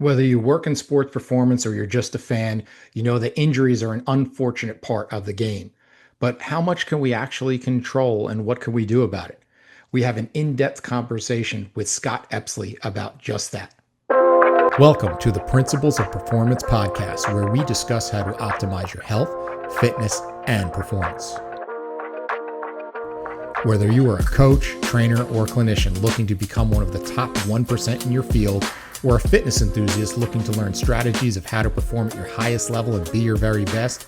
Whether you work in sports performance or you're just a fan, you know that injuries are an unfortunate part of the game. But how much can we actually control and what can we do about it? We have an in-depth conversation with Scott Epsley about just that. Welcome to the Principles of Performance podcast, where we discuss how to optimize your health, fitness, and performance. Whether you are a coach, trainer, or clinician looking to become one of the top 1% in your field, or a fitness enthusiast looking to learn strategies of how to perform at your highest level and be your very best,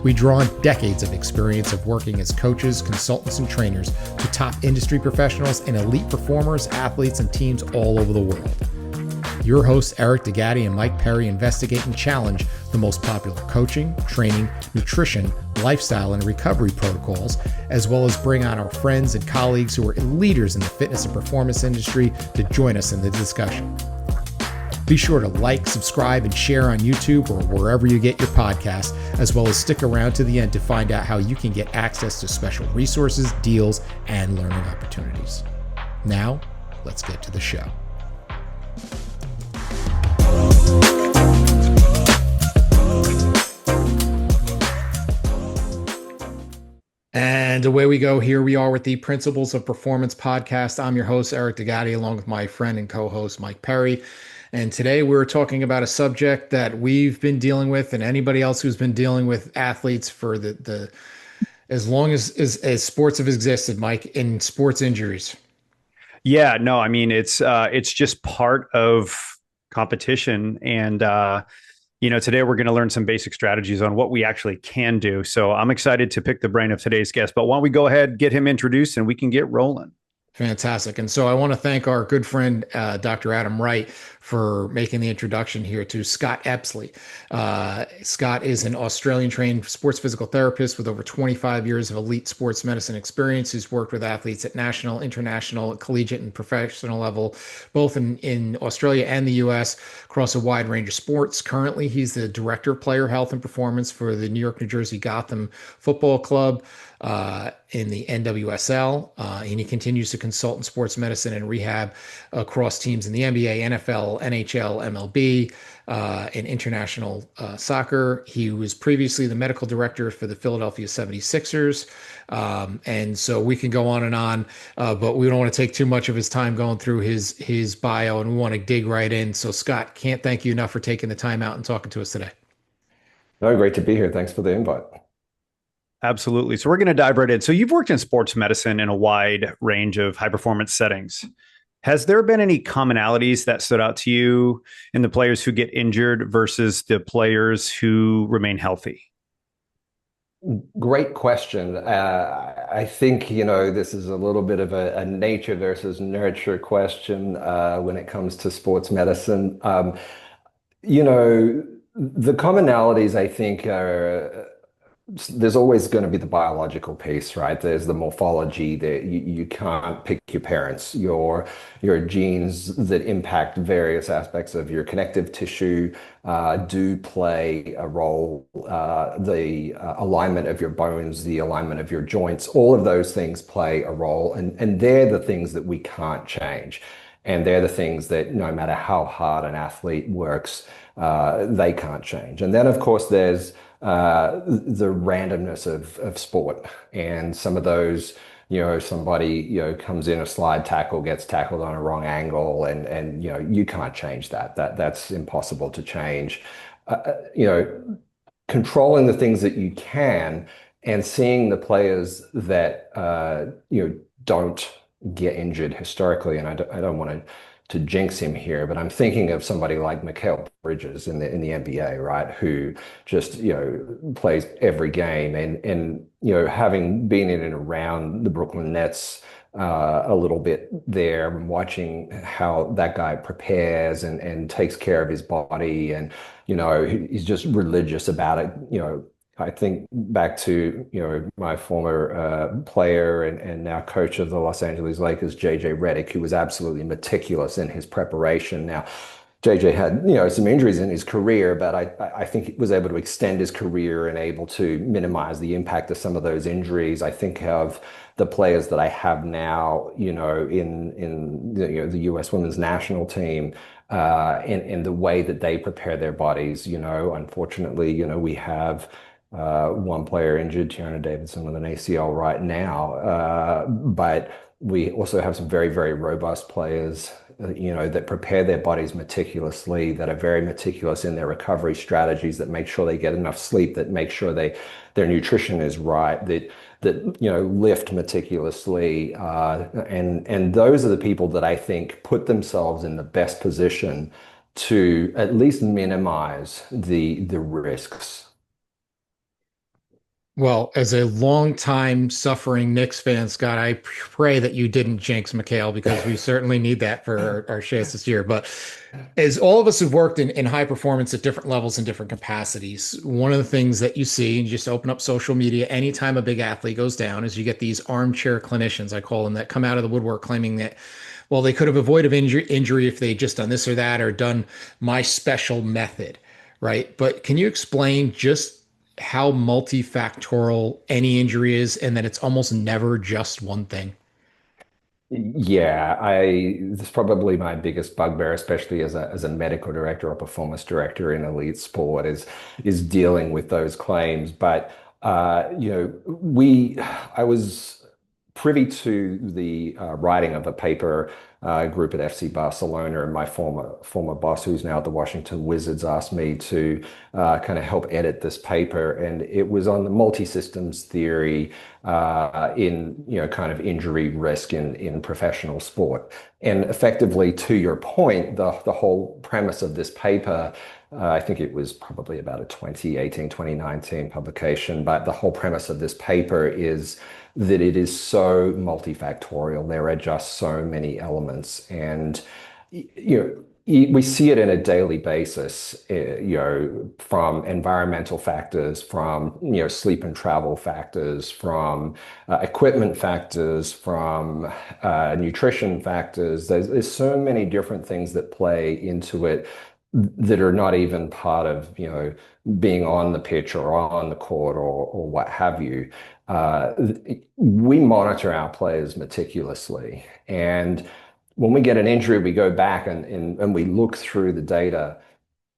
we draw on decades of experience of working as coaches, consultants, and trainers to top industry professionals and elite performers, athletes, and teams all over the world. Your hosts, Eric DeGatti and Mike Perry, investigate and challenge the most popular coaching, training, nutrition, lifestyle, and recovery protocols, as well as bring on our friends and colleagues who are leaders in the fitness and performance industry to join us in the discussion. Be sure to like, subscribe, and share on YouTube or wherever you get your podcasts, as well as stick around to the end to find out how you can get access to special resources, deals, and learning opportunities. Now, let's get to the show. And away we go. Here we are with the Principles of Performance podcast. I'm your host, Eric DeGatti, along with my friend and co-host, Mike Perry. And today we're talking about a subject that we've been dealing with, and anybody else who's been dealing with athletes for the as long as sports have existed, Mike, in sports injuries. Yeah, no, I mean it's just part of competition, and today we're going to learn some basic strategies on what we actually can do. So I'm excited to pick the brain of today's guest. But why don't we go ahead, get him introduced, and we can get rolling. Fantastic. And so I want to thank our good friend, Dr. Adam Wright, for making the introduction here to Scott Epsley. Scott is an Australian trained sports physical therapist with over 25 years of elite sports medicine experience. He's worked with athletes at national, international, collegiate, and professional level, both in Australia and the US, across a wide range of sports. Currently, he's the director of player health and performance for the New York, New Jersey Gotham Football Club in the NWSL, and he continues to consult in sports medicine and rehab across teams in the NBA, NFL, NHL, MLB, and international soccer. He was previously the medical director for the Philadelphia 76ers. And so we can go on and on, but we don't want to take too much of his time going through his bio, and we want to dig right in. So Scott, can't thank you enough for taking the time out and talking to us today. No, great to be here. Thanks for the invite. Absolutely. So we're going to dive right in. So you've worked in sports medicine in a wide range of high performance settings. Has there been any commonalities that stood out to you in the players who get injured versus the players who remain healthy? Great question. I think, this is a little bit of a nature versus nurture question when it comes to sports medicine. The commonalities, I think, are there's always going to be the biological piece, right? There's the morphology that you can't pick your parents, your genes that impact various aspects of your connective tissue do play a role. The alignment of your bones, the alignment of your joints, all of those things play a role, and they're the things that we can't change. And they're the things that no matter how hard an athlete works, they can't change. And then, of course, there's the randomness of sport, and some of those, somebody, comes in a slide tackle, gets tackled on a wrong angle, and you can't change that. That's impossible to change. Controlling the things that you can and seeing the players that, don't get injured historically, and I don't want to jinx him here, but I'm thinking of somebody like Mikal Bridges in the NBA, right? Who just, plays every game, and having been in and around the Brooklyn Nets a little bit there, and watching how that guy prepares and takes care of his body, and he's just religious about it. I think back to, my former player and now coach of the Los Angeles Lakers, JJ Redick, who was absolutely meticulous in his preparation. Now, JJ had, some injuries in his career, but I think he was able to extend his career and able to minimize the impact of some of those injuries. I think of the players that I have now, in the U.S. women's national team, in the way that they prepare their bodies. Unfortunately, we have one player injured, Tiana Davidson, with an ACL right now. But we also have some very, very robust players, that prepare their bodies meticulously, that are very meticulous in their recovery strategies, that make sure they get enough sleep, that make sure their nutrition is right, that lift meticulously, and those are the people that I think put themselves in the best position to at least minimize the risks. Well, as a longtime suffering Knicks fan, Scott, I pray that you didn't jinx McHale because we certainly need that for our chance this year. But as all of us have worked in high performance at different levels and different capacities, one of the things that you see, and you just open up social media anytime a big athlete goes down, is you get these armchair clinicians, I call them, that come out of the woodwork claiming that, well, they could have avoided injury if they'd just done this or that or done my special method, right? But can you explain just how multifactorial any injury is and that it's almost never just one thing? Yeah, this is probably my biggest bugbear, especially as a medical director or performance director in elite sport, is dealing with those claims. But I was privy to the writing of a paper group at FC Barcelona, and my former boss, who's now at the Washington Wizards, asked me to kind of help edit this paper, and it was on the multi-systems theory in kind of injury risk in professional sport. And effectively, to your point, the whole premise of this paper, I think it was probably about a 2018, 2019 publication, but the whole premise of this paper is that it is so multifactorial. There are just so many elements, and we see it on a daily basis, from environmental factors, from sleep and travel factors, from equipment factors, from nutrition factors. There's so many different things that play into it that are not even part of being on the pitch or on the court or what have you. Uh, we monitor our players meticulously, and when we get an injury, we go back and we look through the data,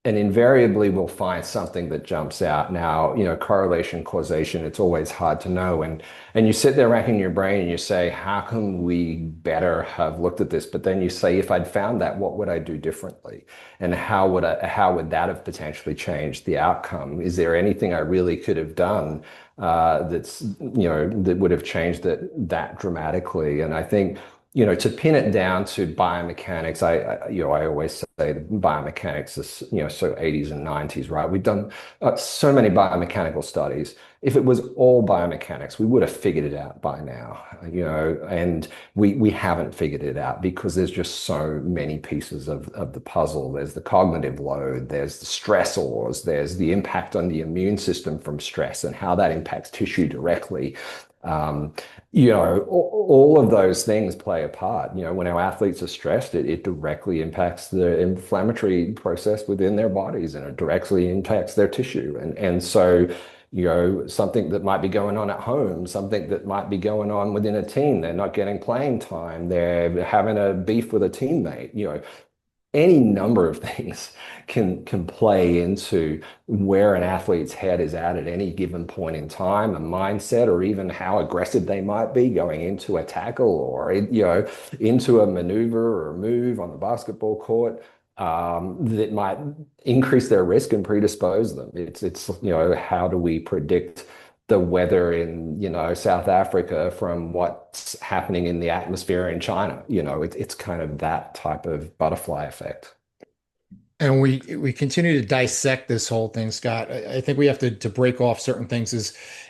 and invariably we'll find something that jumps out. Now, correlation, causation, it's always hard to know. And you sit there racking your brain and you say, how can we better have looked at this? But then you say, if I'd found that, what would I do differently? And how would that have potentially changed the outcome? Is there anything I really could have done that would have changed that dramatically? And I think to pin it down to biomechanics, I always say that biomechanics is, so 80s and 90s, right? We've done so many biomechanical studies. If it was all biomechanics, we would have figured it out by now, and we haven't figured it out because there's just so many pieces of the puzzle. There's the cognitive load, there's the stressors, there's the impact on the immune system from stress and how that impacts tissue directly. Um, all of those things play a part. When our athletes are stressed, it directly impacts the inflammatory process within their bodies, and it directly impacts their tissue. And so, something that might be going on at home, something that might be going on within a team, they're not getting playing time, they're having a beef with a teammate, any number of things can play into where an athlete's head is at any given point in time, a mindset, or even how aggressive they might be going into a tackle or into a maneuver or move on the basketball court, that might increase their risk and predispose them. It's how do we predict the weather in South Africa from what's happening in the atmosphere in China? It's kind of that type of butterfly effect. And we continue to dissect this whole thing, Scott. I think we have to break off certain things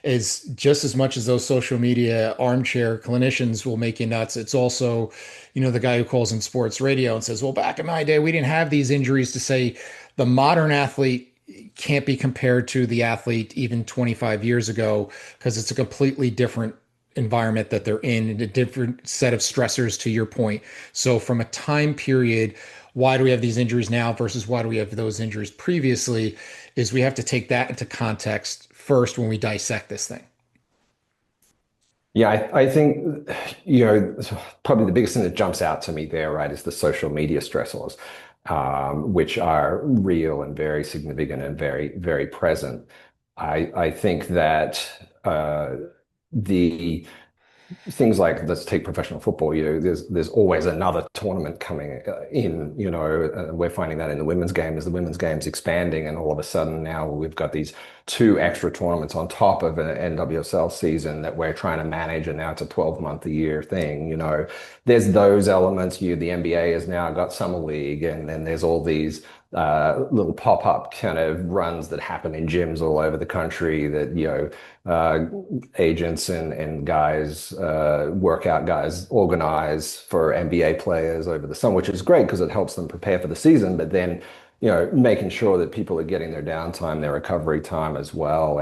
as just as much as those social media armchair clinicians will make you nuts. It's also, the guy who calls in sports radio and says, well, back in my day, we didn't have these injuries, to say the modern athlete can't be compared to the athlete even 25 years ago because it's a completely different environment that they're in and a different set of stressors, to your point. So from a time period, why do we have these injuries now versus why do we have those injuries previously, is we have to take that into context first when we dissect this thing. Yeah, I think, probably the biggest thing that jumps out to me there, right, is the social media stressors. which are real and very significant and very, very present. I think that the things like, let's take professional football, there's always another tournament coming in, we're finding that in the women's game, as the women's game's expanding, and all of a sudden now we've got these two extra tournaments on top of an NWSL season that we're trying to manage, and now it's a 12-month a year thing. There's those elements. The NBA has now got summer league, and then there's all these little pop-up kind of runs that happen in gyms all over the country that agents and guys, workout guys, organize for NBA players over the summer, which is great because it helps them prepare for the season. But then, making sure that people are getting their downtime, their recovery time as well,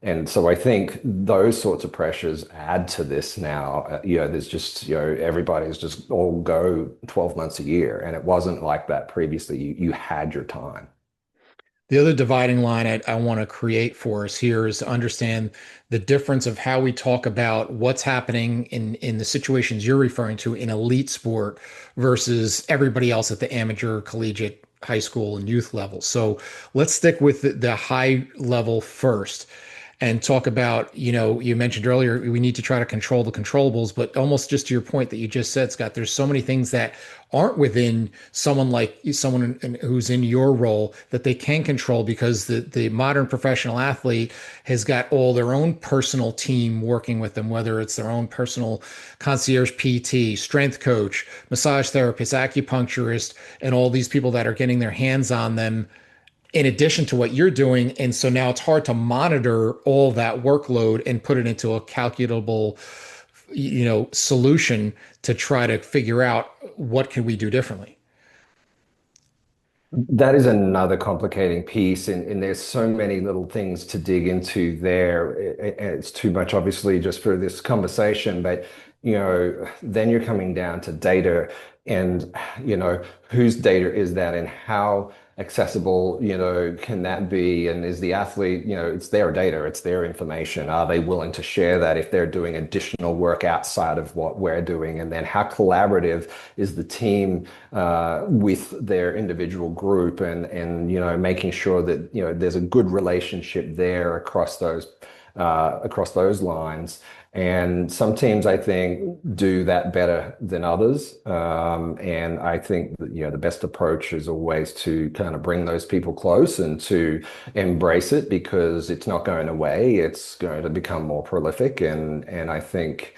and so I think those sorts of pressures add to this now. There's just, everybody's just all go 12 months a year, and it wasn't like that previously. You had your time. The other dividing line I want to create for us here is to understand the difference of how we talk about what's happening in the situations you're referring to in elite sport versus everybody else at the amateur, collegiate, high school, and youth level. So let's stick with the high level first and talk about, you mentioned earlier, we need to try to control the controllables, but almost just to your point that you just said, Scott, there's so many things that aren't within someone who's in your role that they can control, because the modern professional athlete has got all their own personal team working with them, whether it's their own personal concierge PT, strength coach, massage therapist, acupuncturist, and all these people that are getting their hands on them in addition to what you're doing. And so now it's hard to monitor all that workload and put it into a calculable, solution to try to figure out what can we do differently. That is another complicating piece, and there's so many little things to dig into there. It's too much, obviously, just for this conversation, but then you're coming down to data, and whose data is that, and how accessible can that be, and is the athlete, it's their data, it's their information. Are they willing to share that if they're doing additional work outside of what we're doing? And then how collaborative is the team with their individual group, and making sure that there's a good relationship there across those lines. And some teams, I think, do that better than others. And I think that, the best approach is always to kind of bring those people close and to embrace it, because it's not going away. It's going to become more prolific. And I think,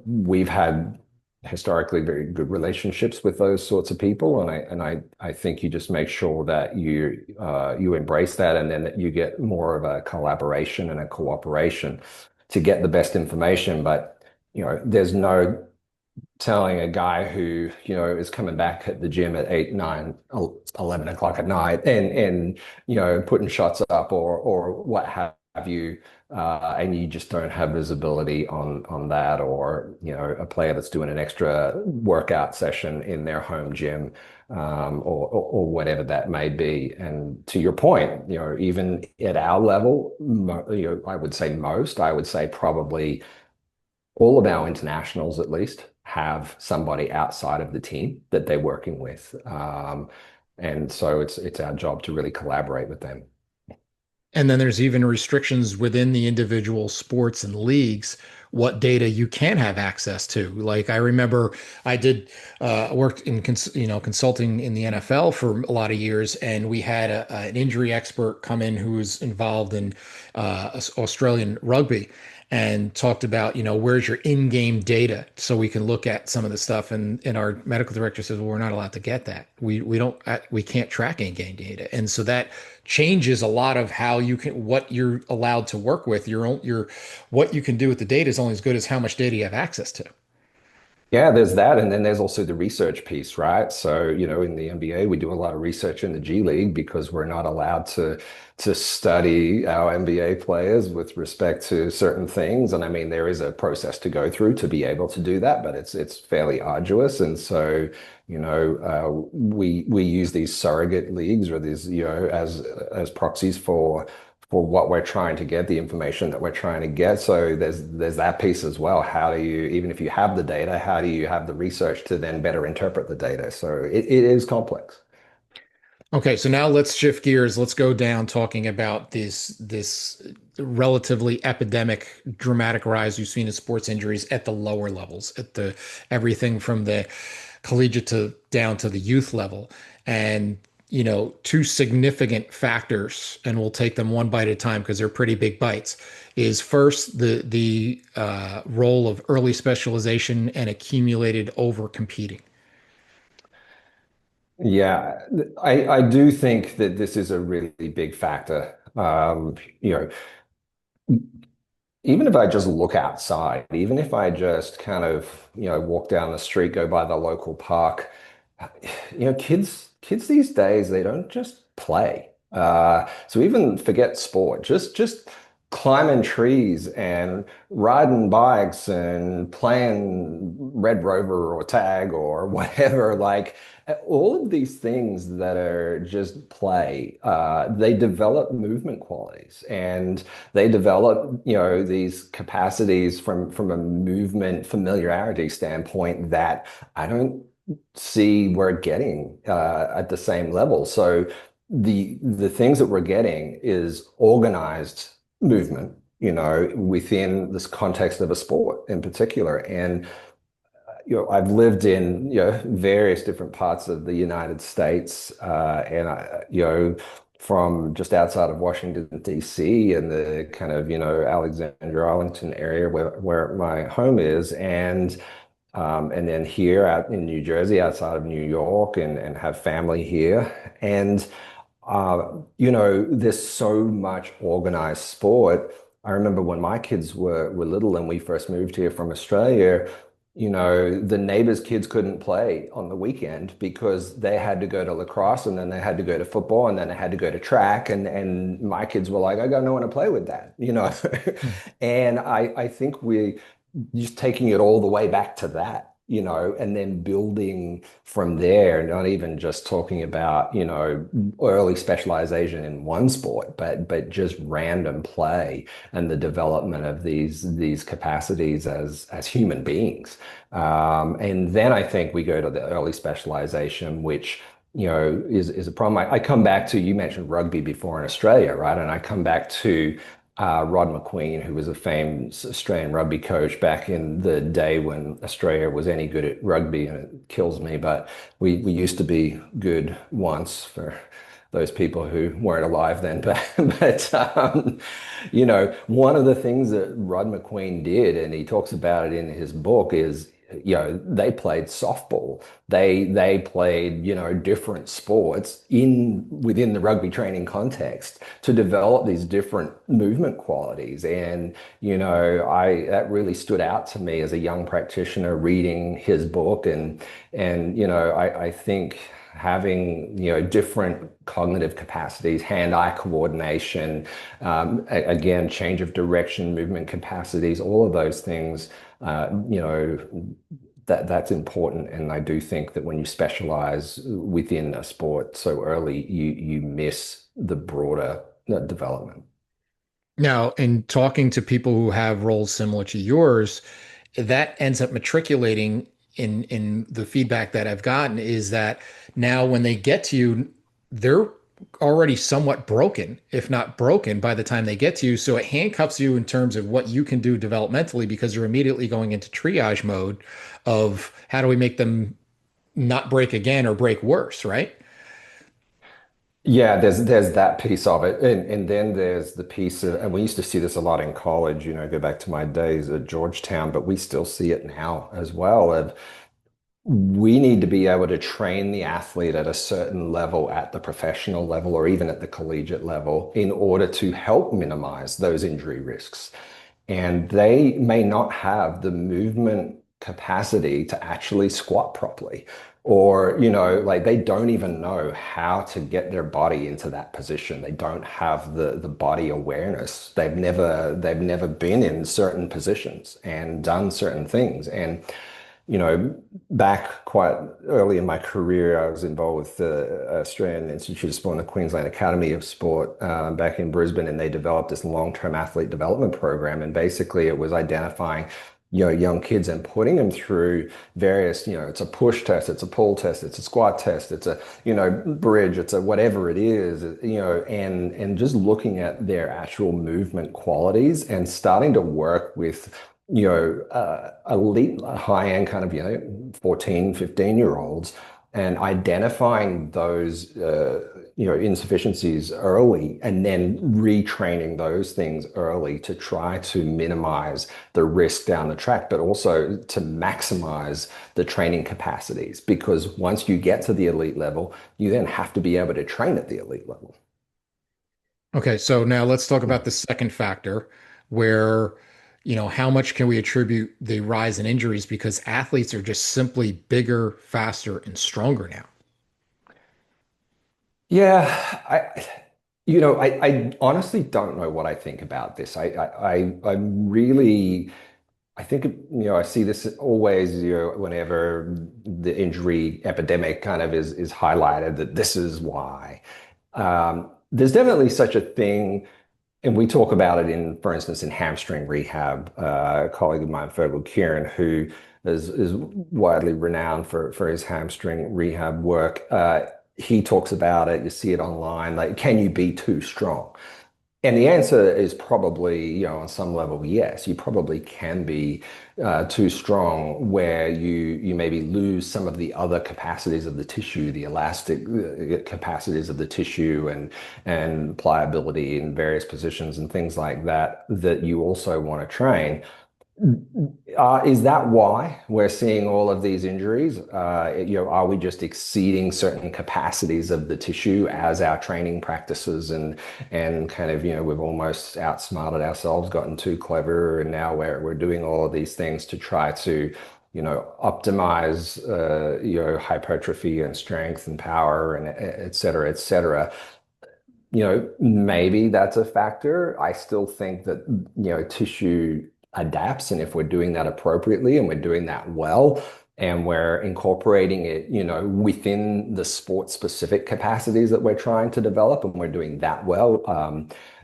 we've had historically very good relationships with those sorts of people, and I think you just make sure that you embrace that, and then that you get more of a collaboration and a cooperation to get the best information. But there's no telling a guy who is coming back at the gym at 8, 9, 11 o'clock at night, and putting shots up or what have you, and you just don't have visibility on that, or a player that's doing an extra workout session in their home gym, or whatever that may be. And to your point, even at our level, I would say probably all of our internationals at least have somebody outside of the team that they're working with. And so it's our job to really collaborate with them. And then there's even restrictions within the individual sports and leagues, what data you can have access to. Like I remember I did worked in consulting in the NFL for a lot of years, and we had an injury expert come in who was involved in Australian rugby, and talked about, where's your in-game data so we can look at some of the stuff. And our medical director says, well, we're not allowed to get that. We can't track in-game data. And so that changes a lot of how what you're allowed to work with. What you can do with the data is only as good as how much data you have access to. Yeah, there's that. And then there's also the research piece, right? So, in the NBA, we do a lot of research in the G League because we're not allowed to study our NBA players with respect to certain things. And I mean, there is a process to go through to be able to do that, but it's fairly arduous. And so, we use these surrogate leagues, or these, as proxies for for what we're trying to get, the information that we're trying to get. So there's that piece as well. How do you, even if you have the data, how do you have the research to then better interpret the data? So it is complex. Okay, so now let's shift gears. Let's go down talking about this relatively epidemic, dramatic rise you've seen in sports injuries at the lower levels, at the everything from the collegiate to down to the youth level. And two significant factors, and we'll take them one bite at a time because they're pretty big bites, is first the role of early specialization and accumulated over competing. Yeah, I do think that this is a really big factor. You know, even if I just look outside, even if I just kind of, walk down the street, go by the local park, kids these days, they don't just play. So even forget sport, just climbing trees and riding bikes and playing Red Rover or tag or whatever, like all of these things that are just play, they develop movement qualities and they develop, these capacities from a movement familiarity standpoint that I don't see we're getting at the same level. So the things that we're getting is organized movement, within this context of a sport in particular. And I've lived in various different parts of the United States, and from just outside of Washington D.C. and the kind of Alexandria Arlington area where my home is, and then here out in New Jersey, outside of New York, and have family here. And there's so much organized sport. I remember when my kids were little and we first moved here from Australia, the neighbors' kids couldn't play on the weekend because they had to go to lacrosse and then they had to go to football and then they had to go to track. And my kids were like, I got no one to play with that. And I think we just taking it all the way back to that, and then building from there, not even just talking about, early specialization in one sport, but just random play and the development of these capacities as human beings. And then I think we go to the early specialization, which is a problem. I come back to, you mentioned rugby before in Australia, right? And I come back to Rod McQueen, who was a famous Australian rugby coach back in the day when Australia was any good at rugby, and it kills me, but we used to be good once for those people who weren't alive then. One of the things that Rod McQueen did, and he talks about it in his book, is they played softball. They played, different sports within the rugby training context to develop these different movement qualities. And, that really stood out to me as a young practitioner reading his book. I think having, different cognitive capacities, hand-eye coordination, again, change of direction, movement capacities, all of those things, that's important. And I do think that when you specialize within a sport so early, you miss the broader development. Now, in talking to people who have roles similar to yours, that ends up matriculating in the feedback that I've gotten is that now when they get to you, they're already somewhat broken, if not broken, by the time they get to you. So it handcuffs you in terms of what you can do developmentally because you're immediately going into triage mode of how do we make them not break again or break worse, right? Yeah, there's that piece of it. And then there's the piece of, and we used to see this a lot in college, go back to my days at Georgetown, but we still see it now as well. Of we need to be able to train the athlete at a certain level, at the professional level, or even at the collegiate level, in order to help minimize those injury risks. And they may not have the movement capacity to actually squat properly. Or, like they don't even know how to get their body into that position. They don't have the body awareness. They've never been in certain positions and done certain things. And back quite early in my career, I was involved with the Australian Institute of Sport and the Queensland Academy of Sport back in Brisbane, and they developed this long-term athlete development program. And basically, it was identifying, young kids and putting them through various, it's a push test, it's a pull test, it's a squat test, it's a, bridge, it's a whatever it is, and just looking at their actual movement qualities and starting to work with elite, high-end kind of, 14, 15-year-olds and identifying those, insufficiencies early and then retraining those things early to try to minimize the risk down the track, but also to maximize the training capacities. Because once you get to the elite level, you then have to be able to train at the elite level. Okay, so now let's talk about the second factor where, how much can we attribute the rise in injuries because athletes are just simply bigger, faster, and stronger now? Yeah, I honestly don't know what I think about this. I really, I think, I see this always, whenever the injury epidemic kind of is highlighted, that this is why. There's definitely such a thing, and we talk about it for instance, in hamstring rehab. A colleague of mine, Fergal Kieran, who is widely renowned for his hamstring rehab work. He talks about it. You see it online. Like, can you be too strong? And the answer is probably, on some level, yes. You probably can be too strong, where you maybe lose some of the other capacities of the tissue, the elastic capacities of the tissue, and pliability in various positions and things like that you also want to train. Is that why we're seeing all of these injuries? Are we just exceeding certain capacities of the tissue as our training practices and kind of, we've almost outsmarted ourselves, gotten too clever, and now we're doing all of these things to try to, optimize, hypertrophy and strength and power and et cetera, et cetera. Maybe that's a factor. I still think that, tissue adapts. And if we're doing that appropriately and we're doing that well, and we're incorporating it, within the sport specific capacities that we're trying to develop, and we're doing that well.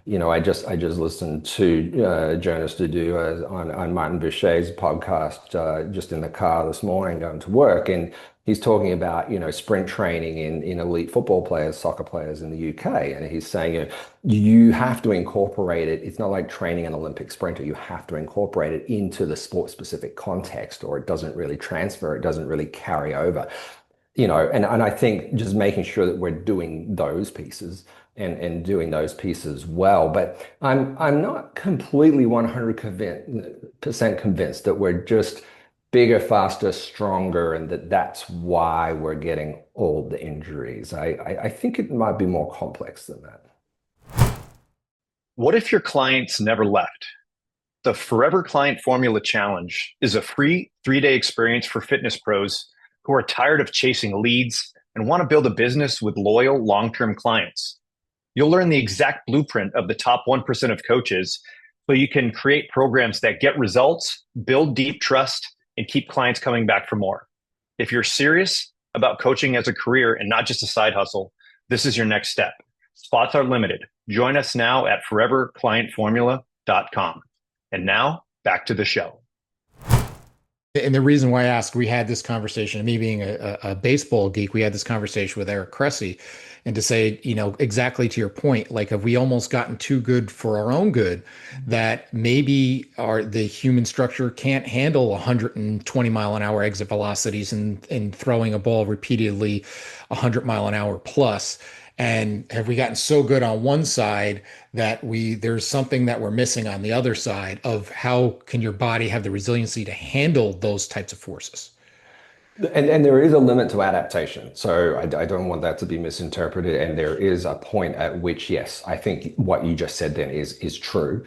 I just listened to Jonas Dudu on Martin Boucher's podcast just in the car this morning going to work, and he's talking about sprint training in elite football players, soccer players in the UK, and he's saying you have to incorporate it. It's not like training an Olympic sprinter. You have to incorporate it into the sport specific context, or it doesn't really transfer. It doesn't really carry over. And I think just making sure that we're doing those pieces and doing those pieces well. But I'm not completely 100% convinced that we're just bigger, faster, stronger, and that's why we're getting all the injuries. I think it might be more complex than that. What if your clients never left? The Forever Client Formula Challenge is a free 3-day experience for fitness pros who are tired of chasing leads and want to build a business with loyal, long-term clients. You'll learn the exact blueprint of the top 1% of coaches so you can create programs that get results, build deep trust, and keep clients coming back for more. If you're serious about coaching as a career and not just a side hustle, this is your next step. Spots are limited. Join us now at foreverclientformula.com. And now back to the show. And the reason why I asked, we had this conversation, me being a baseball geek, we had this conversation with Eric Cressy, and to say, exactly to your point, like, have we almost gotten too good for our own good, that maybe the human structure can't handle 120 mile an hour exit velocities and throwing a ball repeatedly 100 mile an hour plus. And have we gotten so good on one side that there's something that we're missing on the other side of how can your body have the resiliency to handle those types of forces? And there is a limit to adaptation. So I don't want that to be misinterpreted. And there is a point at which, yes, I think what you just said then is true.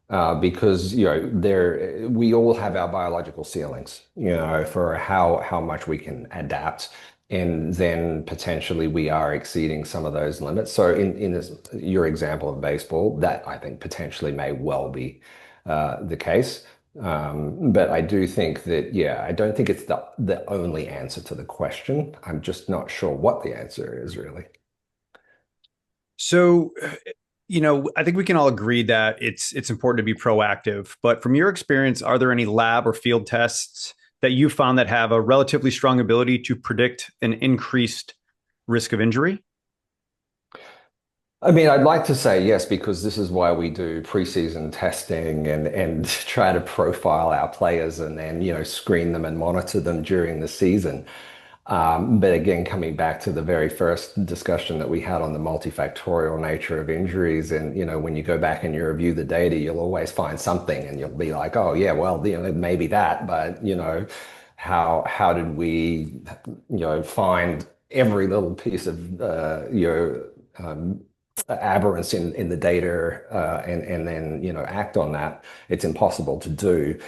Because we all have our biological ceilings, for how much we can adapt, and then potentially we are exceeding some of those limits. So in your example of baseball, that I think potentially may well be the case. But I do think that, yeah, I don't think it's the only answer to the question. I'm just not sure what the answer is really. So, I think we can all agree that it's important to be proactive. But from your experience, are there any lab or field tests that you found that have a relatively strong ability to predict an increased risk of injury? I mean, I'd like to say yes, because this is why we do preseason testing and try to profile our players and then, screen them and monitor them during the season. But again, coming back to the very first discussion that we had on the multifactorial nature of injuries, and when you go back and you review the data, you'll always find something, and you'll be like, oh yeah, well, maybe that, but how did we, find every little piece of aberrance in the data and then act on that? It's impossible to do.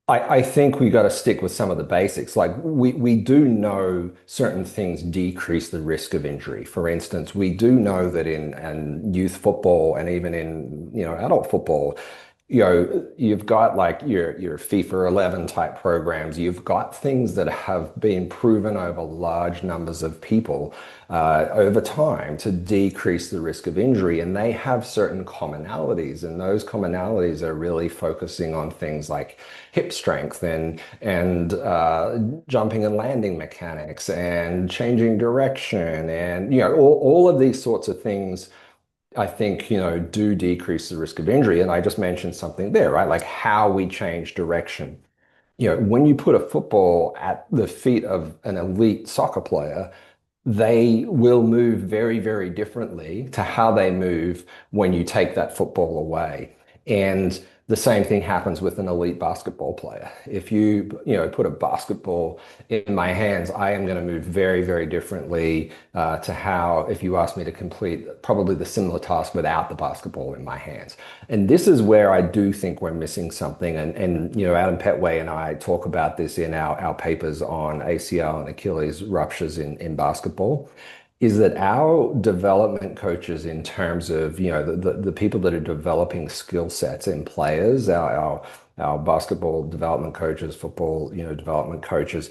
I think we got to stick with some of the basics. Like we do know certain things decrease the risk of injury. For instance, we do know that in youth football and even in adult football, you've got like your FIFA 11 type programs. You've got things that have been proven over large numbers of people over time to decrease the risk of injury, and they have certain commonalities, and those commonalities are really focusing on things like hip strength and jumping and landing mechanics and changing direction, and all of these sorts of things. I think, do decrease the risk of injury. And I just mentioned something there, right? Like how we change direction. When you put a football at the feet of an elite soccer player, they will move very, very differently to how they move when you take that football away. And the same thing happens with an elite basketball player. If you, put a basketball in my hands, I am going to move very, very differently to how, if you ask me to complete probably the similar task without the basketball in my hands. And this is where I do think we're missing something. And Adam Petway and I talk about this in our papers on ACL and Achilles ruptures in basketball, is that our development coaches, in terms of the people that are developing skill sets in players, our basketball development coaches, football development coaches,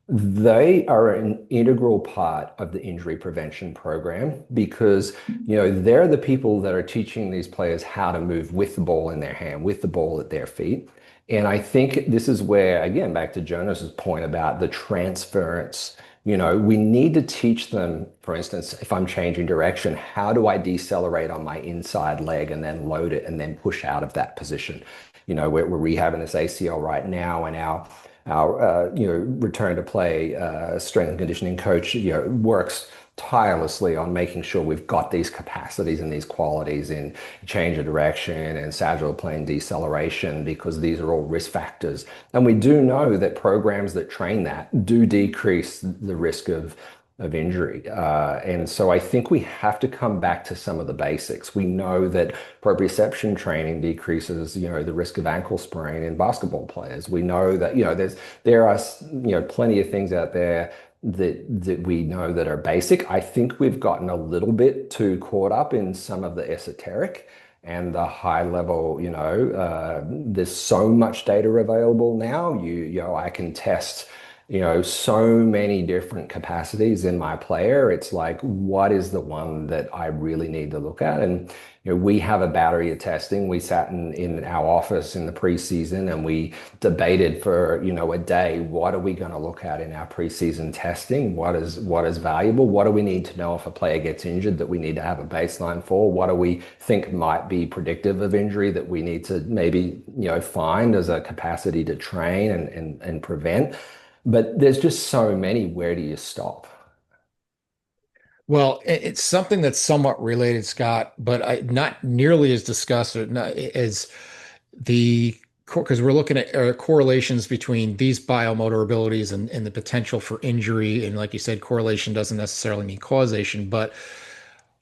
they are an integral part of the injury prevention program, because they're the people that are teaching these players how to move with the ball in their hand, with the ball at their feet. And I think this is where, again, back to Jonas's point about the transference. We need to teach them, for instance, if I'm changing direction, how do I decelerate on my inside leg and then load it and then push out of that position? We're rehabbing this ACL right now, and our return to play strength and conditioning coach works tirelessly on making sure we've got these capacities and these qualities in change of direction and sagittal plane deceleration, because these are all risk factors. And we do know that programs that train that do decrease the risk of injury. And so I think we have to come back to some of the basics. We know that proprioception training decreases, the risk of ankle sprain in basketball players. We know that, there are, plenty of things out there that we know that are basic. I think we've gotten a little bit too caught up in some of the esoteric and the high level. There's so much data available now. I can test so many different capacities in my player. It's like, what is the one that I really need to look at? And we have a battery of testing. We sat in our office in the preseason and we debated for a day. What are we going to look at in our preseason testing? What is valuable? What do we need to know if a player gets injured that we need to have a baseline for? What do we think might be predictive of injury that we need to maybe find as a capacity to train and prevent? But there's just so many. Where do you stop? Well, it's something that's somewhat related, Scott, but not nearly as discussed or not as the because we're looking at correlations between these biomotor abilities and the potential for injury. And like you said, correlation doesn't necessarily mean causation, but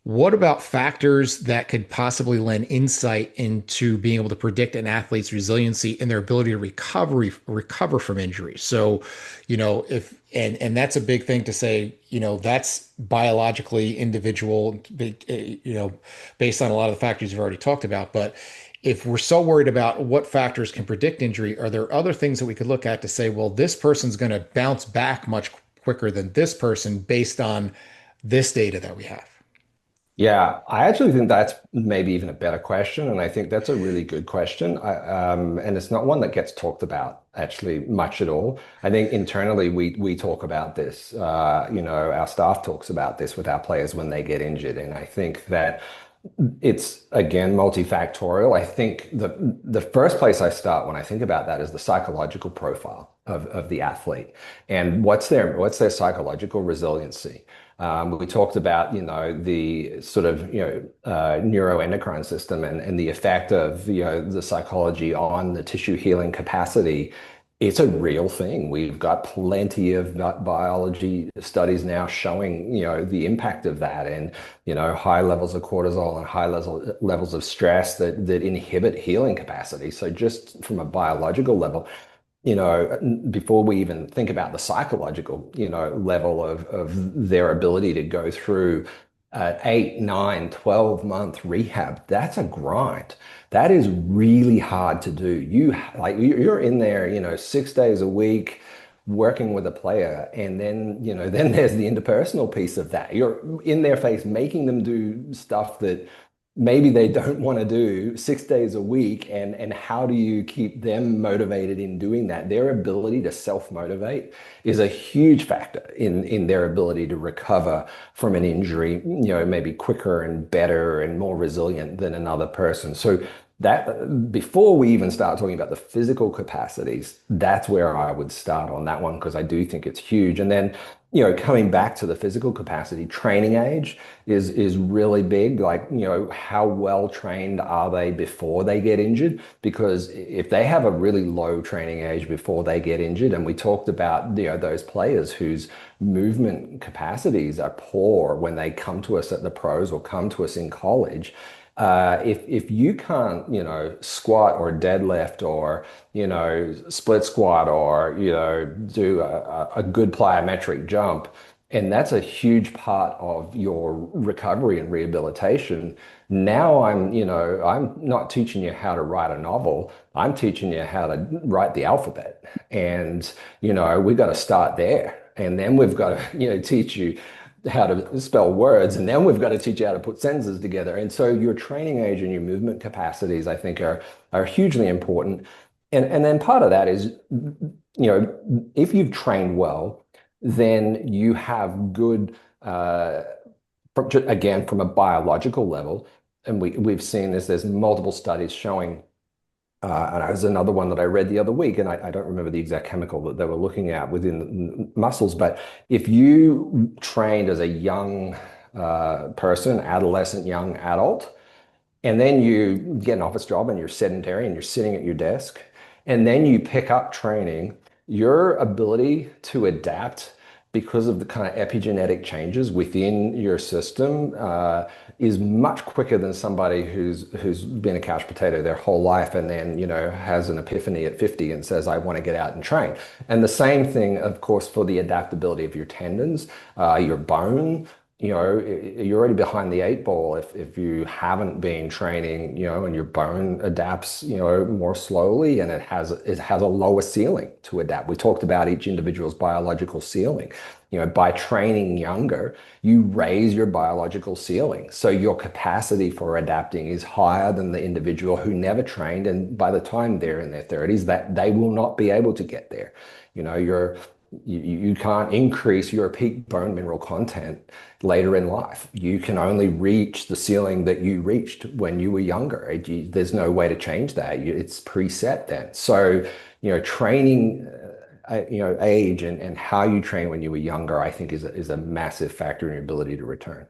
what about factors that could possibly lend insight into being able to predict an athlete's resiliency and their ability to recover from injury? So, if and that's a big thing to say, that's biologically individual, based on a lot of the factors you've already talked about. But if we're so worried about what factors can predict injury, are there other things that we could look at to say, well, this person's going to bounce back much quicker than this person based on this data that we have? Yeah, I actually think that's maybe even a better question, and I think that's a really good question. And it's not one that gets talked about actually much at all. I think internally we talk about this. Our staff talks about this with our players when they get injured, and I think that it's again multifactorial. I think the first place I start when I think about that is the psychological profile of the athlete and what's their psychological resiliency. We talked about, the sort of, neuroendocrine system and the effect of, the psychology on the tissue healing capacity. It's a real thing. We've got plenty of biology studies now showing, the impact of that and, high levels of cortisol and high levels of stress that inhibit healing capacity. So just from a biological level, before we even think about the psychological, level of their ability to go through 8, 9, 12-month rehab, that's a grind. That is really hard to do. You're in there, 6 days a week working with a player, and then there's the interpersonal piece of that. You're in their face, making them do stuff that maybe they don't want to do 6 days a week, and how do you keep them motivated in doing that? Their ability to self-motivate is a huge factor in their ability to recover from an injury, maybe quicker and better and more resilient than another person. So that before we even start talking about the physical capacities, that's where I would start on that one, because I do think it's huge. And then, coming back to the physical capacity, training age is really big. Like, how well trained are they before they get injured? Because if they have a really low training age before they get injured, and we talked about, those players whose movement capacities are poor when they come to us at the pros or come to us in college. If you can't, squat or deadlift or, split squat or, do a good plyometric jump, and that's a huge part of your recovery and rehabilitation. Now I'm not teaching you how to write a novel. I'm teaching you how to write the alphabet. And, we've got to start there. And then we've got to, teach you how to spell words, and then we've got to teach you how to put sentences together. And so your training age and your movement capacities, I think, are hugely important. And then part of that is, if you've trained well, then you have good, again, from a biological level, and we've seen this, there's multiple studies showing, and there's another one that I read the other week, and I don't remember the exact chemical that they were looking at within muscles, but if you trained as a young person, adolescent, young adult, and then you get an office job and you're sedentary and you're sitting at your desk, and then you pick up training, your ability to adapt because of the kind of epigenetic changes within your system is much quicker than somebody who's been a couch potato their whole life and then, has an epiphany at 50 and says, I want to get out and train. And the same thing, of course, for the adaptability of your tendons, your bone. You're already behind the 8 ball if you haven't been training, and your bone adapts, more slowly, and it has a lower ceiling to adapt. We talked about each individual's biological ceiling. By training younger, you raise your biological ceiling. So your capacity for adapting is higher than the individual who never trained. And by the time they're in their 30s, that they will not be able to get there. You can't increase your peak bone mineral content later in life. You can only reach the ceiling that you reached when you were younger. There's no way to change that. It's preset then. So, training, age and how you train when you were younger, I think is a massive factor in your ability to return.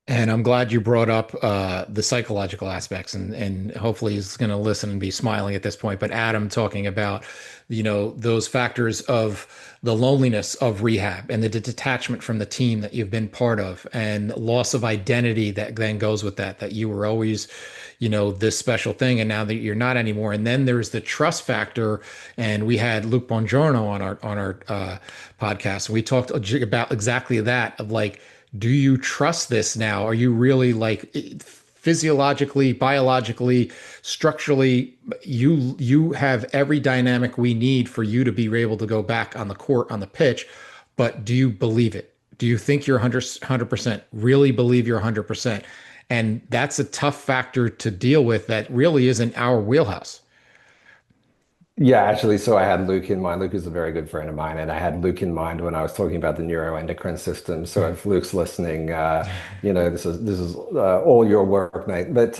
And I'm glad you brought up the psychological aspects, and hopefully he's going to listen and be smiling at this point. But Adam talking about, those factors of the loneliness of rehab and the detachment from the team that you've been part of, and loss of identity that then goes with that you were always, this special thing, and now that you're not anymore. And then there's the trust factor. And we had Luke Bongiorno on our podcast, and we talked about exactly that, of like, do you trust this now? Are you really like physiologically, biologically, structurally, you have every dynamic we need for you to be able to go back on the court, on the pitch. But do you believe it? Do you think you're 100%? Really believe you're 100%? And that's a tough factor to deal with that really isn't our wheelhouse. Yeah, actually, so I had Luke in mind. Luke is a very good friend of mine, and I had Luke in mind when I was talking about the neuroendocrine system. So if Luke's listening, this is all your work, mate. But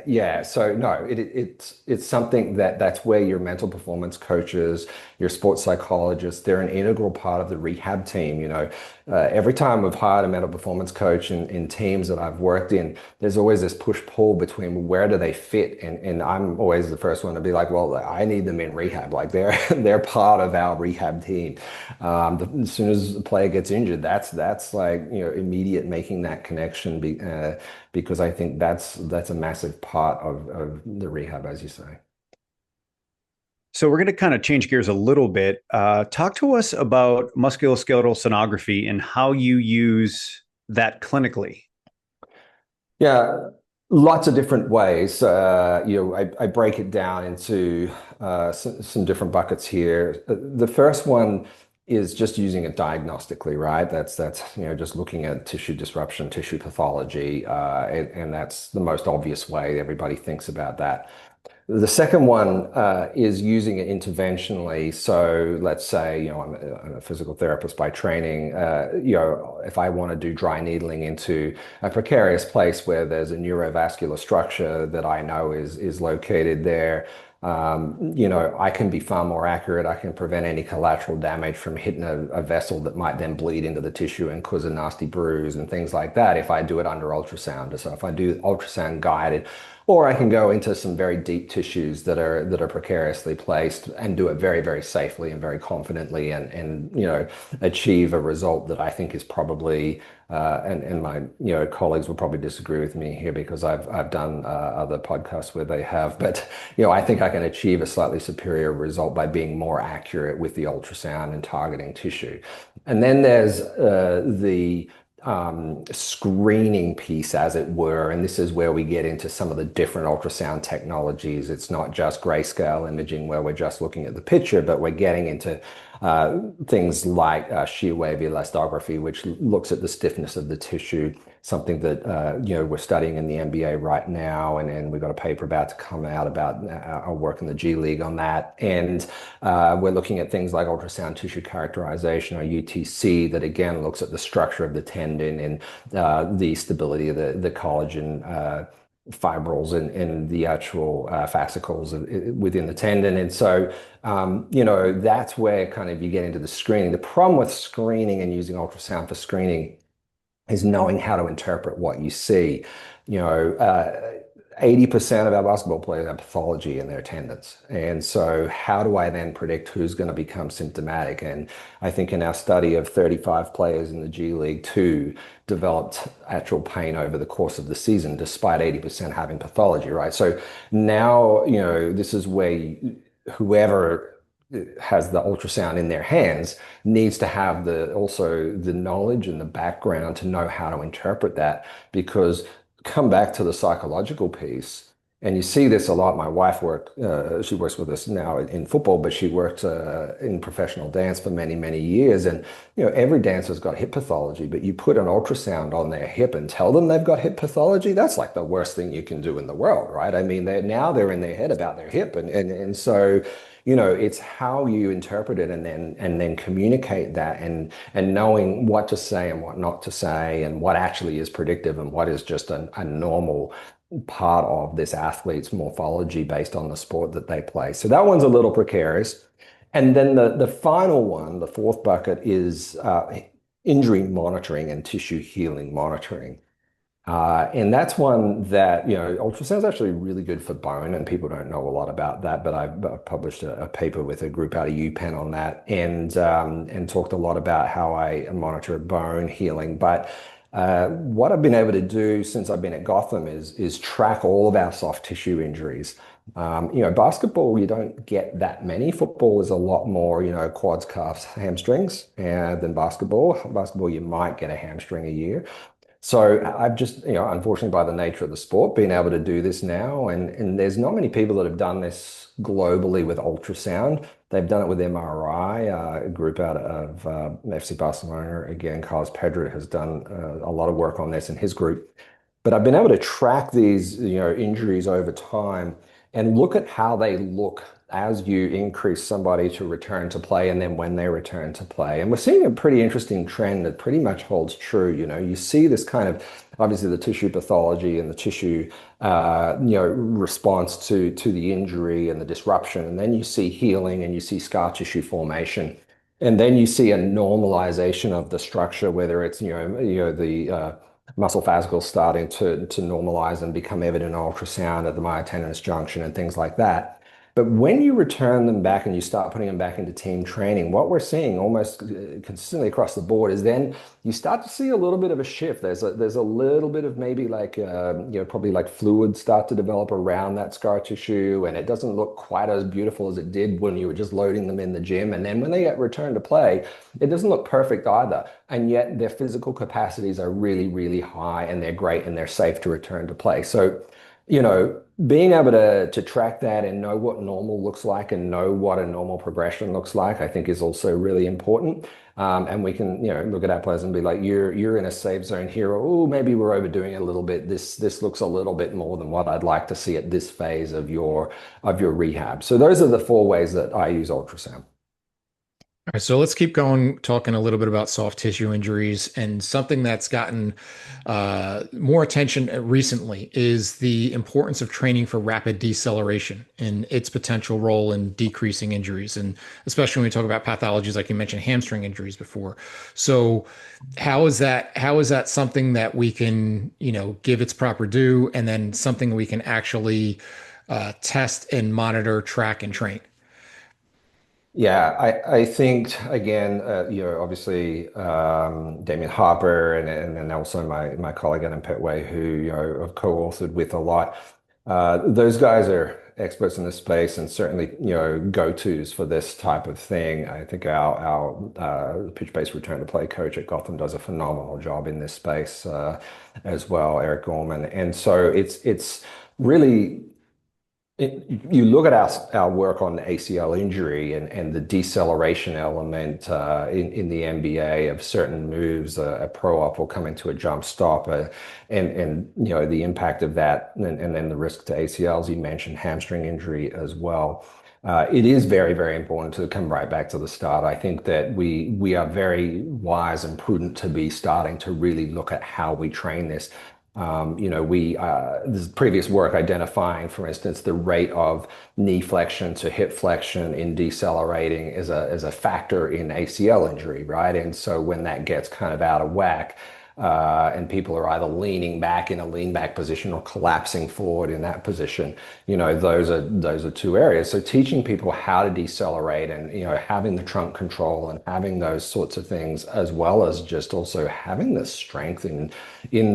yeah, so no, it's something that's where your mental performance coaches, your sports psychologists, they're an integral part of the rehab team. Every time we've hired a mental performance coach in teams that I've worked in, there's always this push-pull between where do they fit, and I'm always the first one to be like, well, I need them in rehab. Like they're part of our rehab team. As soon as the player gets injured, that's like immediate making that connection because I think that's a massive part of the rehab, as you say. So we're going to kind of change gears a little bit. Talk to us about musculoskeletal sonography and how you use that clinically. Yeah, lots of different ways. I break it down into some different buckets here. The first one is just using it diagnostically, right? That's just looking at tissue disruption, tissue pathology, and that's the most obvious way everybody thinks about that. The second one is using it interventionally. So let's say, I'm a physical therapist by training. If I want to do dry needling into a precarious place where there's a neurovascular structure that I know is located there, I can be far more accurate. I can prevent any collateral damage from hitting a vessel that might then bleed into the tissue and cause a nasty bruise and things like that if I do it under ultrasound. So if I do ultrasound guided, or I can go into some very deep tissues that are precariously placed and do it very, very safely and very confidently and achieve a result that I think is probably and my colleagues will probably disagree with me here because I've done other podcasts where they have, but I think I can achieve a slightly superior result by being more accurate with the ultrasound and targeting tissue. And then there's the screening piece, as it were, and this is where we get into some of the different ultrasound technologies. It's not just grayscale imaging where we're just looking at the picture, but we're getting into things like shear wave elastography, which looks at the stiffness of the tissue, something that we're studying in the MBA right now, and we've got a paper about to come out about our work in the G League on that. And we're looking at things like ultrasound tissue characterization, or UTC, that again looks at the structure of the tendon and the stability of the collagen fibrils and the actual fascicles within the tendon. And so, that's where kind of you get into the screening. The problem with screening and using ultrasound for screening is knowing how to interpret what you see. 80% of our basketball players have pathology in their tendons. And so how do I then predict who's going to become symptomatic? And I think in our study of 35 players in the G League, 2 developed actual pain over the course of the season, despite 80% having pathology, right? So now, this is where whoever has the ultrasound in their hands needs to have also the knowledge and the background to know how to interpret that, because come back to the psychological piece, and you see this a lot. My wife she works with us now in football, but she worked in professional dance for many, many years. And, every dancer's got hip pathology, but you put an ultrasound on their hip and tell them they've got hip pathology, that's like the worst thing you can do in the world, right? I mean, they're in their head about their hip. And so, it's how you interpret it and then communicate that and knowing what to say and what not to say and what actually is predictive and what is just a normal part of this athlete's morphology based on the sport that they play. So that one's a little precarious. And then the final one, the fourth bucket, is injury monitoring and tissue healing monitoring. And that's one that, ultrasound is actually really good for bone, and people don't know a lot about that, but I've published a paper with a group out of UPenn on that and talked a lot about how I monitor bone healing. But what I've been able to do since I've been at Gotham is track all of our soft tissue injuries. Basketball, you don't get that many. Football is a lot more, quads, calves, hamstrings than basketball. Basketball, you might get a hamstring a year. So I've just, unfortunately, by the nature of the sport, been able to do this now. And there's not many people that have done this globally with ultrasound. They've done it with MRI. A group out of FC Barcelona, again, Carlos Pedro has done a lot of work on this in his group. But I've been able to track these, injuries over time and look at how they look as you increase somebody to return to play and then when they return to play. And we're seeing a pretty interesting trend that pretty much holds true. You see this kind of, obviously the tissue pathology and the tissue, response to the injury and the disruption. And then you see healing and you see scar tissue formation. And then you see a normalization of the structure, whether it's, the muscle fascicles starting to normalize and become evident in ultrasound at the myotendinous junction and things like that. But when you return them back and you start putting them back into team training, what we're seeing almost consistently across the board is then you start to see a little bit of a shift. There's a little bit of maybe like probably like fluid start to develop around that scar tissue, and it doesn't look quite as beautiful as it did when you were just loading them in the gym. And then when they get returned to play, it doesn't look perfect either. And yet their physical capacities are really, really high, and they're great, and they're safe to return to play. So, being able to track that and know what normal looks like and know what a normal progression looks like, I think is also really important. And we can, look at our players and be like, you're in a safe zone here, or oh, maybe we're overdoing it a little bit. This looks a little bit more than what I'd like to see at this phase of your rehab. So those are the 4 ways that I use ultrasound. All right, so let's keep going, talking a little bit about soft tissue injuries. And something that's gotten more attention recently is the importance of training for rapid deceleration and its potential role in decreasing injuries. And especially when we talk about pathologies, like you mentioned, hamstring injuries before. So how is that something that we can, give its proper due, and then something we can actually test and monitor, track, and train? Yeah, I think again, obviously Damien Harper and also my colleague Adam Petway, who I've co-authored with a lot. Those guys are experts in this space and certainly go-tos for this type of thing. I think our pitch-based return to play coach at Gotham does a phenomenal job in this space as well, Eric Gorman. And so it's really. You look at our work on the ACL injury and the deceleration element in the NBA of certain moves, a pro op will come into a jump stop, and the impact of that, and then the risk to ACLs. You mentioned hamstring injury as well. It is very, very important to come right back to the start. I think that we are very wise and prudent to be starting to really look at how we train this. This previous work identifying, for instance, the rate of knee flexion to hip flexion in decelerating is a factor in ACL injury, right? And so when that gets kind of out of whack, and people are either leaning back in a lean back position or collapsing forward in that position, those are 2 areas. So teaching people how to decelerate and, having the trunk control and having those sorts of things, as well as just also having the strength in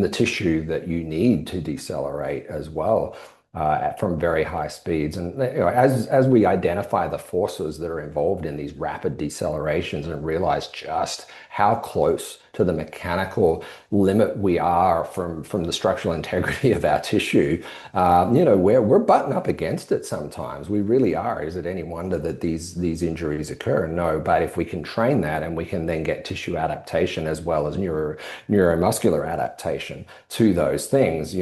the tissue that you need to decelerate as well. From very high speeds. And as we identify the forces that are involved in these rapid decelerations and realize just how close to the mechanical limit we are from the structural integrity of our tissue, we're butting up against it sometimes. We really are. Is it any wonder that these injuries occur? No, but if we can train that and we can then get tissue adaptation as well as neuromuscular adaptation to those things,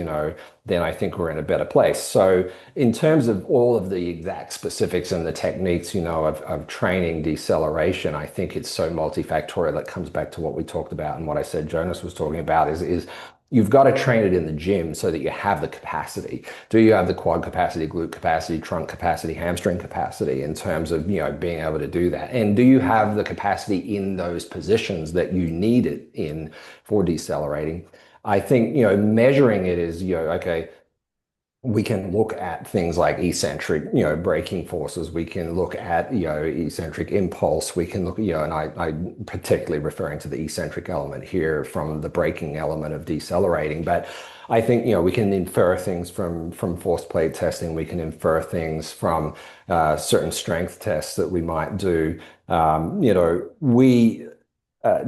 then I think we're in a better place. So in terms of all of the exact specifics and the techniques, of training deceleration, I think it's so multifactorial. That comes back to what we talked about and what I said Jonas was talking about is you've got to train it in the gym so that you have the capacity. Do you have the quad capacity, glute capacity, trunk capacity, hamstring capacity in terms of, being able to do that? And do you have the capacity in those positions that you need it in for decelerating? I think, measuring it is, okay, we can look at things like eccentric, braking forces. We can look at, eccentric impulse. We can look, and I'm particularly referring to the eccentric element here from the braking element of decelerating. But I think, we can infer things from force plate testing. We can infer things from certain strength tests that we might do.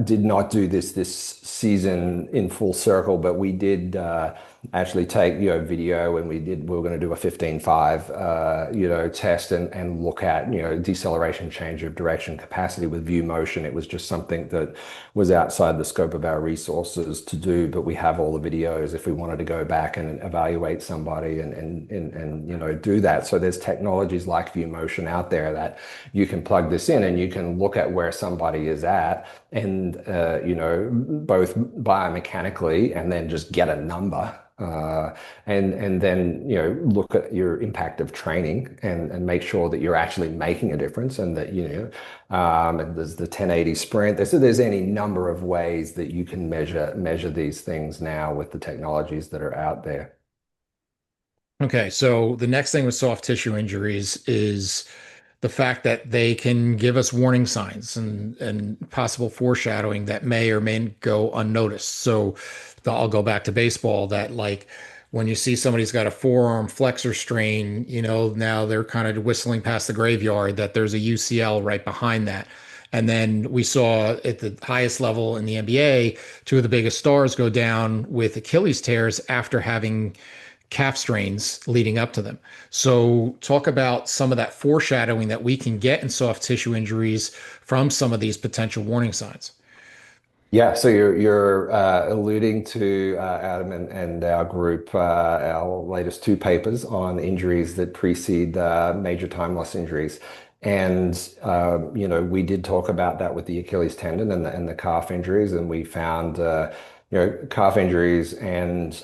did not do this season in full circle, but we did actually take video, and we were going to do a 15-5 test and look at deceleration, change of direction, capacity with view motion. It was just something that was outside the scope of our resources to do, but we have all the videos if we wanted to go back and evaluate somebody and do that. So there's technologies like view motion out there that you can plug this in and you can look at where somebody is at, and both biomechanically and then just get a number. And then look at your impact of training and make sure that you're actually making a difference, and that and there's the 1080 sprint. There's any number of ways that you can measure these things now with the technologies that are out there. Okay, so the next thing with soft tissue injuries is the fact that they can give us warning signs and possible foreshadowing that may or may go unnoticed. So I'll go back to baseball, that like when you see somebody's got a forearm flexor strain, now they're kind of whistling past the graveyard that there's a UCL right behind that. And then we saw at the highest level in the NBA, two of the biggest stars go down with Achilles tears after having calf strains leading up to them. So talk about some of that foreshadowing that we can get in soft tissue injuries from some of these potential warning signs. Yeah, so you're alluding to Adam and our group, our latest two papers on injuries that precede major time loss injuries. And we did talk about that with the Achilles tendon and the calf injuries, and we found calf injuries and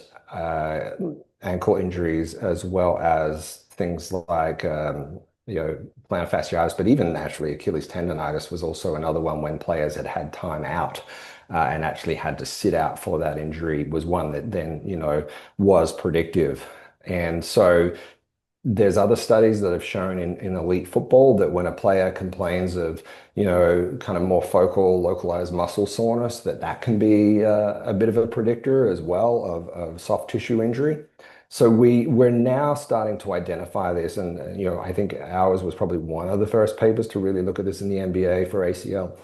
ankle injuries, as well as things like plantar fasciitis, but even actually Achilles tendonitis was also another one when players had time out and actually had to sit out for that injury, was one that then was predictive. And so there's other studies that have shown in elite football that when a player complains of kind of more focal localized muscle soreness, that can be a bit of a predictor as well of soft tissue injury. So we're now starting to identify this, and I think ours was probably one of the first papers to really look at this in the NBA for ACL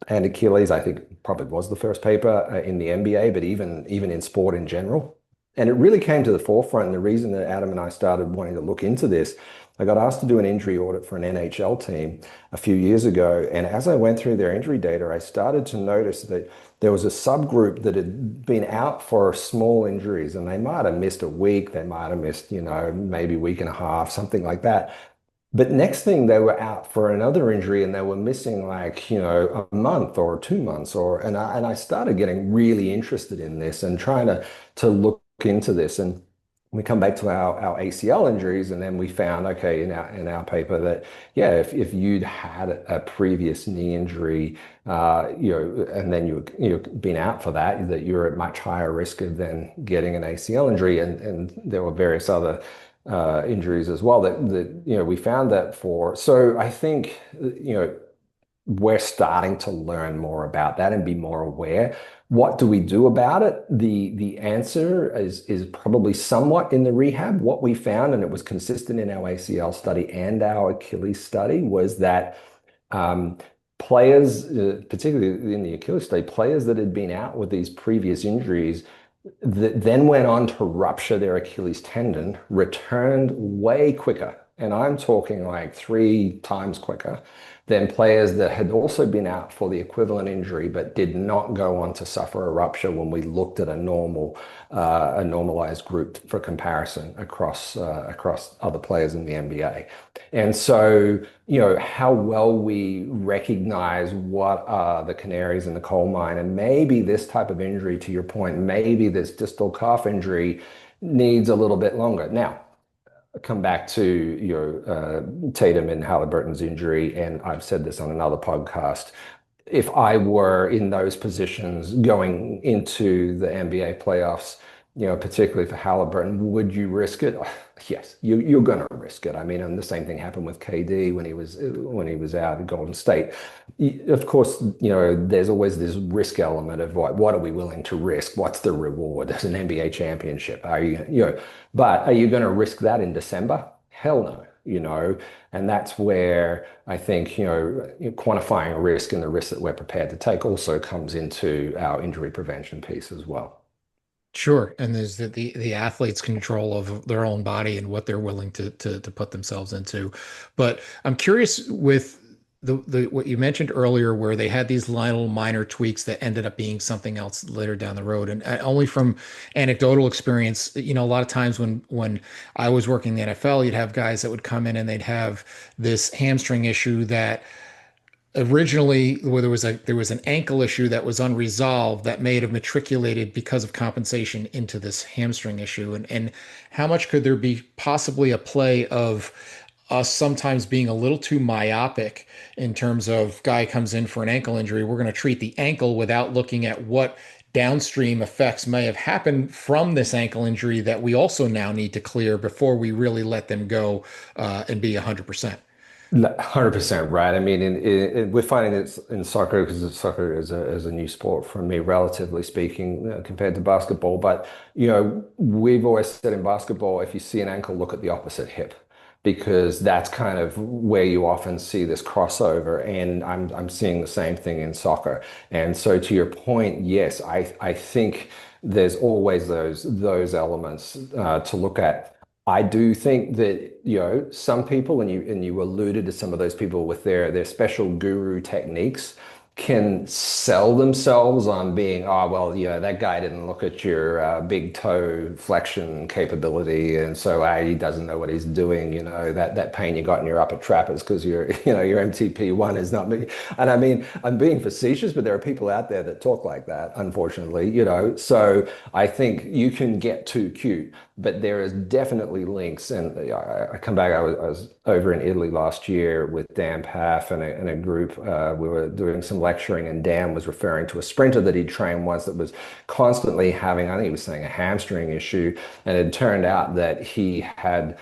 and Achilles. I think probably was the first paper in the NBA, but even in sport in general. And it really came to the forefront. And the reason that Adam and I started wanting to look into this, I got asked to do an injury audit for an NHL team a few years ago. And as I went through their injury data, I started to notice that there was a subgroup that had been out for small injuries, and they might have missed a week. They might have missed, maybe a week and a half, something like that. But next thing, they were out for another injury, and they were missing like, a month or 2 months, and I started getting really interested in this and trying to look into this. And we come back to our ACL injuries, and then we found, okay, in our paper that, yeah, if you'd had a previous knee injury, and then you've been out for that you're at much higher risk of then getting an ACL injury. And there were various other injuries as well that we found that for. So I think we're starting to learn more about that and be more aware. What do we do about it? The answer is probably somewhat in the rehab. What we found, and it was consistent in our ACL study and our Achilles study, was that players, particularly in the Achilles study, players that had been out with these previous injuries that then went on to rupture their Achilles tendon returned way quicker. And I'm talking like 3 times quicker than players that had also been out for the equivalent injury but did not go on to suffer a rupture when we looked at a normalized group for comparison across other players in the NBA. And so, how well we recognize what are the canaries in the coal mine, and maybe this type of injury, to your point, maybe this distal calf injury needs a little bit longer. Now, come back to Tatum and Halliburton's injury, and I've said this on another podcast. If I were in those positions going into the NBA playoffs, particularly for Halliburton, would you risk it? Yes, you're going to risk it. I mean, and the same thing happened with KD when he was out at Golden State. Of course, there's always this risk element of what are we willing to risk? What's the reward? As an NBA championship, but are you going to risk that in December? Hell no. and that's where I think, quantifying risk and the risk that we're prepared to take also comes into our injury prevention piece as well. Sure. And there's the athlete's control of their own body and what they're willing to put themselves into. But I'm curious with the what you mentioned earlier, where they had these little minor tweaks that ended up being something else later down the road. And only from anecdotal experience, a lot of times when I was working in the NFL, you'd have guys that would come in and they'd have this hamstring issue that originally where there was an ankle issue that was unresolved that may have matriculated because of compensation into this hamstring issue, and how much could there be possibly a play of us sometimes being a little too myopic in terms of guy comes in for an ankle injury, we're going to treat the ankle without looking at what downstream effects may have happened from this ankle injury that we also now need to clear before we really let them go and be 100%. 100% right. I mean, we're finding it in soccer because soccer is a new sport for me, relatively speaking, compared to basketball. But, we've always said in basketball, if you see an ankle, look at the opposite hip, because that's kind of where you often see this crossover. And I'm seeing the same thing in soccer. And so to your point, yes, I think there's always those elements to look at. I do think that, some people, and you alluded to some of those people with their special guru techniques, can sell themselves on being, oh, well, that guy didn't look at your big toe flexion capability, and so he doesn't know what he's doing. That pain you got in your upper trapezius because your MTP1 is not me. And I mean, I'm being facetious, but there are people out there that talk like that, unfortunately. So I think you can get too cute, but there is definitely links. And I come back. I was over in Italy last year with Dan Paff and a group. We were doing some lecturing, and Dan was referring to a sprinter that he'd trained once that was constantly having, I think he was saying, a hamstring issue. And it turned out that he had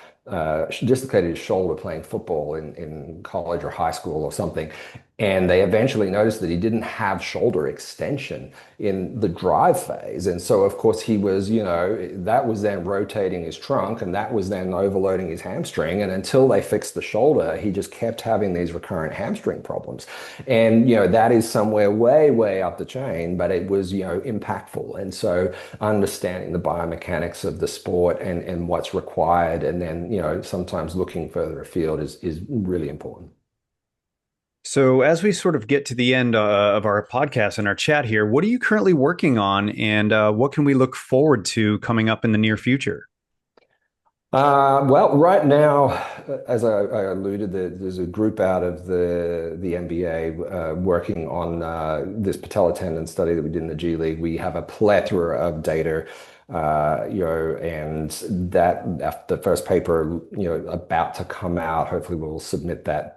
dislocated his shoulder playing football in college or high school or something. And they eventually noticed that he didn't have shoulder extension in the drive phase. And so, of course, he was, that was then rotating his trunk, and that was then overloading his hamstring. And until they fixed the shoulder, he just kept having these recurrent hamstring problems. And, that is somewhere way, way up the chain, but it was, impactful. And so understanding the biomechanics of the sport and what's required, and then, sometimes looking further afield is really important. So as we sort of get to the end of our podcast and our chat here, what are you currently working on, and what can we look forward to coming up in the near future? Well, right now, as I alluded, there's a group out of the NBA working on this patella tendon study that we did in the G League. We have a plethora of data, and that after the first paper, about to come out. Hopefully, we'll submit that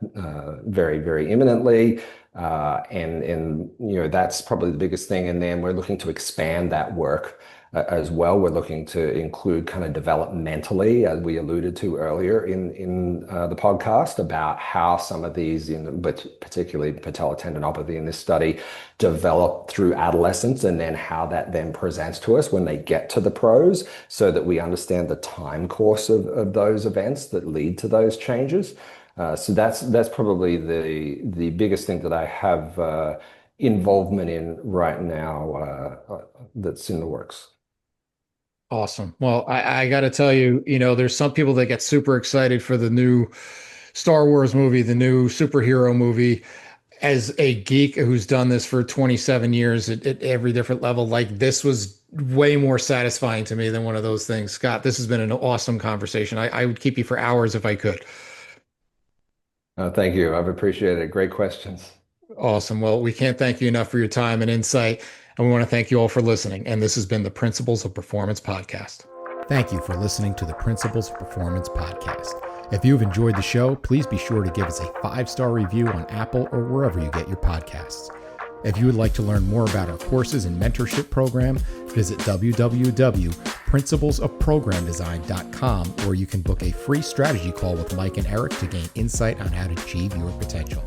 very, very imminently. And that's probably the biggest thing. And then we're looking to expand that work as well. We're looking to include kind of developmentally, as we alluded to earlier in the podcast, about how some of these, but particularly patella tendinopathy in this study, develop through adolescence, and then how that then presents to us when they get to the pros, so that we understand the time course of those events that lead to those changes. So that's probably the biggest thing that I have involvement in right now, that's in the works. Awesome. Well, I got to tell you, there's some people that get super excited for the new Star Wars movie, the new superhero movie. As a geek who's done this for 27 years at every different level, like, this was way more satisfying to me than one of those things. Scott, this has been an awesome conversation. I would keep you for hours if I could. Thank you. I've appreciated it. Great questions. Awesome. Well, we can't thank you enough for your time and insight. And we want to thank you all for listening. And this has been the Principles of Performance Podcast. Thank you for listening to the Principles of Performance Podcast. If you've enjoyed the show, please be sure to give us a 5-star review on Apple or wherever you get your podcasts. If you would like to learn more about our courses and mentorship program, visit www.principlesofprogramdesign.com, where you can book a free strategy call with Mike and Eric to gain insight on how to achieve your potential.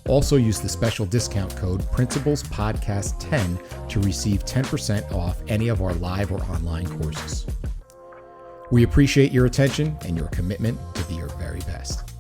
Also use the special discount code PRINCIPLESPODCAST10 to receive 10% off any of our live or online courses. We appreciate your attention and your commitment to be your very best.